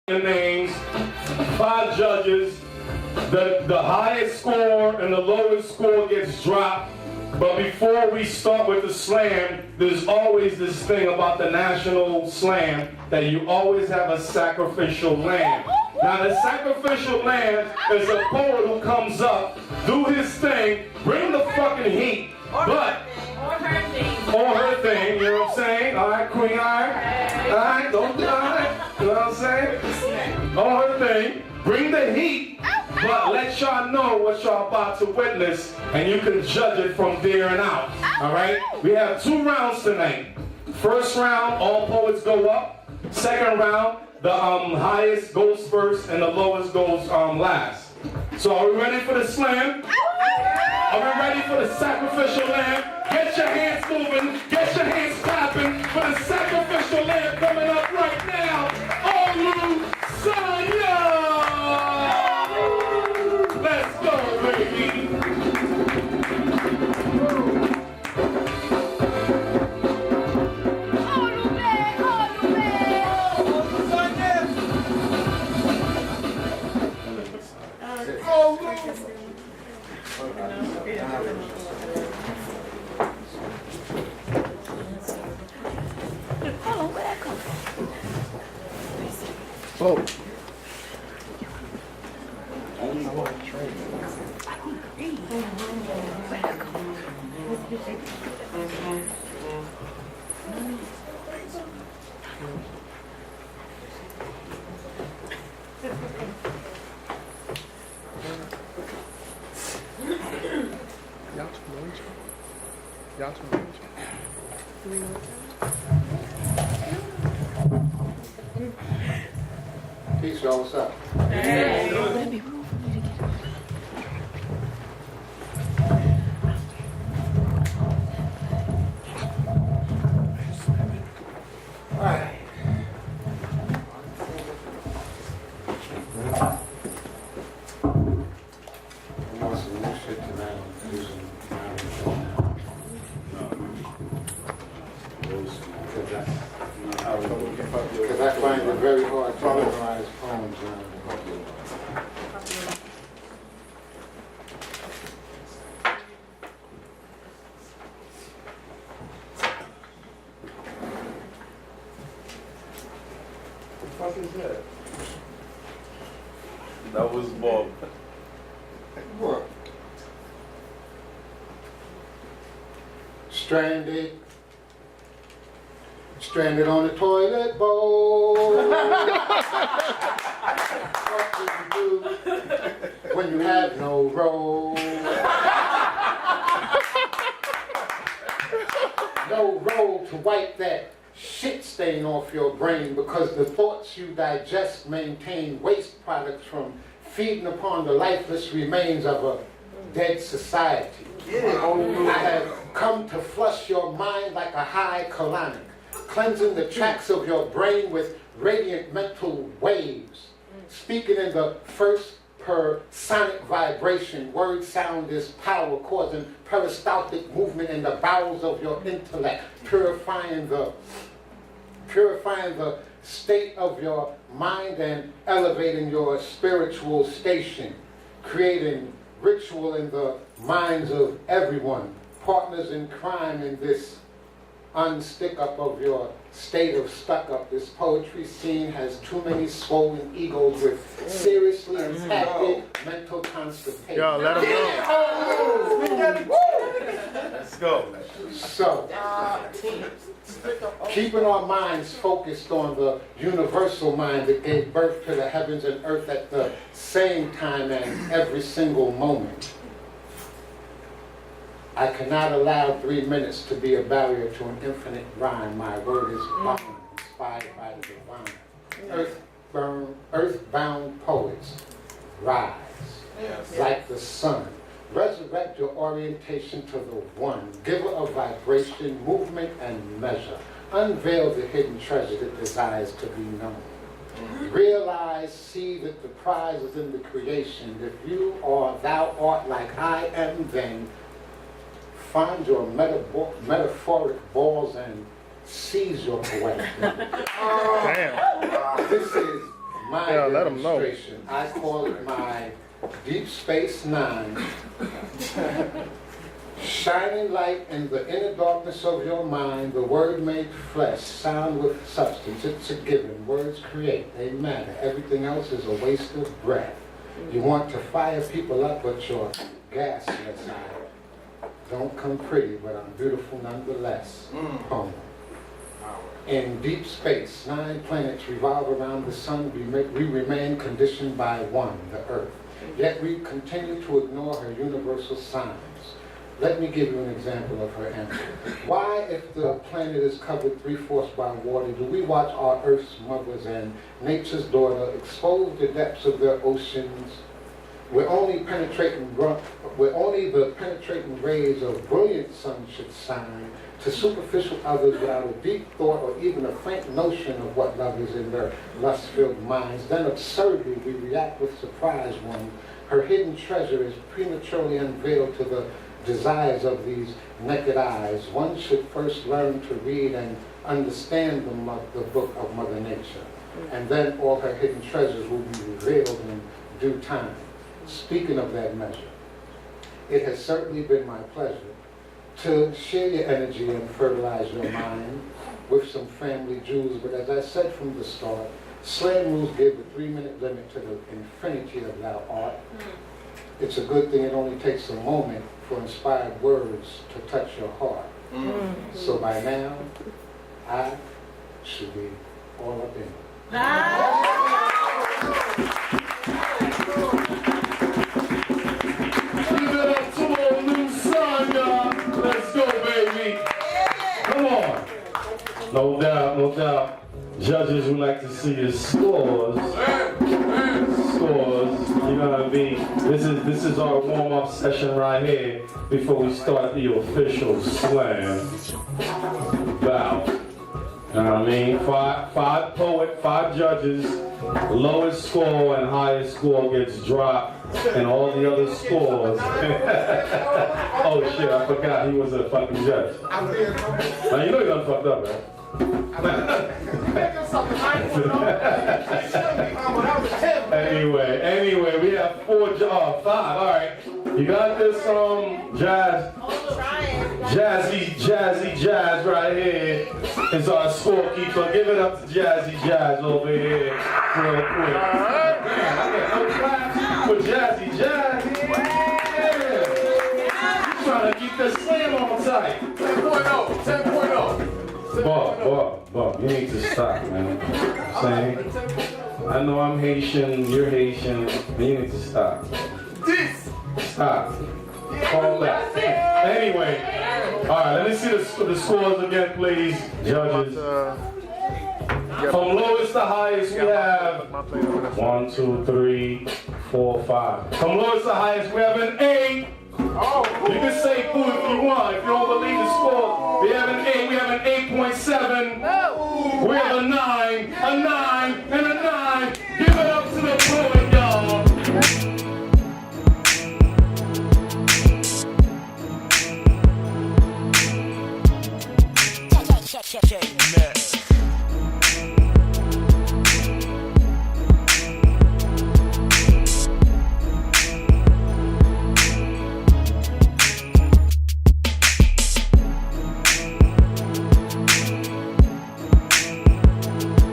the names, 5 judges, the highest score and the lowest score gets dropped. But before we start with the slam, there's always this thing about the national slam that you always have a sacrificial lamb. Now the sacrificial lamb is a poet who comes up, do his thing, bring the fucking heat, but or her thing, you know what I'm saying? Alright, queen, alright, don't die, you know what I'm saying? Or her thing, bring the heat, but let y'all know what y'all about to witness, and you can judge it from there and out, alright? We have 2 rounds tonight. First round, all poets go up. Second round, the highest goes first and the lowest goes last. So are we ready for the slam? Are we ready for the sacrificial lamb? Get your hands moving, get your hands clapping for the sacrificial lamb coming up right now. Olusanya! Let's go, baby! Oh. Peace, y'all. What's up? Hey. All right. I want some new shit tonight. Do some because I find it very hard to memorize poems around the country. What the fuck is that? That was Bob. What? Stranded on the toilet bowl. What do you do when you have no roll? No roll to wipe that shit stain off your brain, because the thoughts you digest maintain waste products from feeding upon the lifeless remains of a dead society. I have come to flush your mind like a high colonic, cleansing the tracks of your brain with radiant mental waves. Speaking in the first per sonic vibration, word sound is power, causing peristaltic movement in the bowels of your intellect, purifying the state of your mind and elevating your spiritual station, creating ritual in the minds of everyone, partners in crime in this unstick up of your state of stuck up. This poetry scene has too many swollen egos with seriously impacted mental constipation. Yo, let him go. Let's go. So, keeping our minds focused on the universal mind that gave birth to the heavens and earth at the same time and every single moment. I cannot allow 3 minutes to be a barrier to an infinite rhyme. My word is bound, inspired by the divine. Earthbound poets, rise like the sun. Resurrect your orientation to the one, giver of vibration, movement, and measure. Unveil the hidden treasure that desires to be known. Realize, see that the prize is in the creation. If you or thou art like I am, then find your metaphoric balls and seize your poetic. Damn. This is my Yeah, let 'em know. demonstration. I call it my Deep Space Nine. Shining light in the inner darkness of your mind, the word made flesh, sound with substance. It's a given. Words create, they matter. Everything else is a waste of breath. You want to fire people up, but you're gasless. Don't come pretty, but I'm beautiful nonetheless. Poem. In deep space, 9 planets revolve around the sun. We remain conditioned by one, the Earth. Yet we continue to ignore her universal signs. Let me give you an example of her answer. Why, if the planet is covered 3/4 by water, do we watch our Earth's mothers and nature's daughter expose the depths of their oceans? Where only the penetrating rays of brilliant sun should shine to superficial others without a deep thought or even a faint notion of what love is in their lust-filled minds. Then absurdly we react with surprise when her hidden treasure is prematurely unveiled to the desires of these naked eyes. One should first learn to read and understand the book of Mother Nature, and then all her hidden treasures will be revealed in due time. Speaking of that measure, it has certainly been my pleasure to share your energy and fertilize your mind with some family jewels, but as I said from the start, slam rules give a 3-minute limit to the infinity of thou art. It's a good thing it only takes a moment for inspired words to touch your heart. So by now, I should be all up in it. Give it up to Olusanya. Let's go, baby. Come on. No doubt, no doubt. Judges would like to see your scores. Scores. You know what I mean? This is our warm-up session right here before we start the official slam bout. You know what I mean? Five judges. The lowest score and highest score gets dropped, and all the other scores. Oh shit! I forgot he was a fucking judge. Now you know you done fucked up, right? Anyway, we have 5. All right, you got this Jazzy Jazz right here is our scorekeeper. Give it up to Jazzy Jazz over here real quick. Man, I get no claps for Jazzy Jazz. Yeah. He's trying to keep the slam on tight. 10.0. Bob, you need to stop, man. I'm saying, I know I'm Haitian, you're Haitian, but you need to stop. Stop. Call that. Anyway, all right, let me see the scores again, please, judges. From lowest to highest, we have 1, 2, 3, 4, 5. From lowest to highest, we have an 8. You can say boo if you want. If you don't believe the score, we have an 8. We have an 8.7. We have a 9, and a 9. Give it up to the poet, y'all.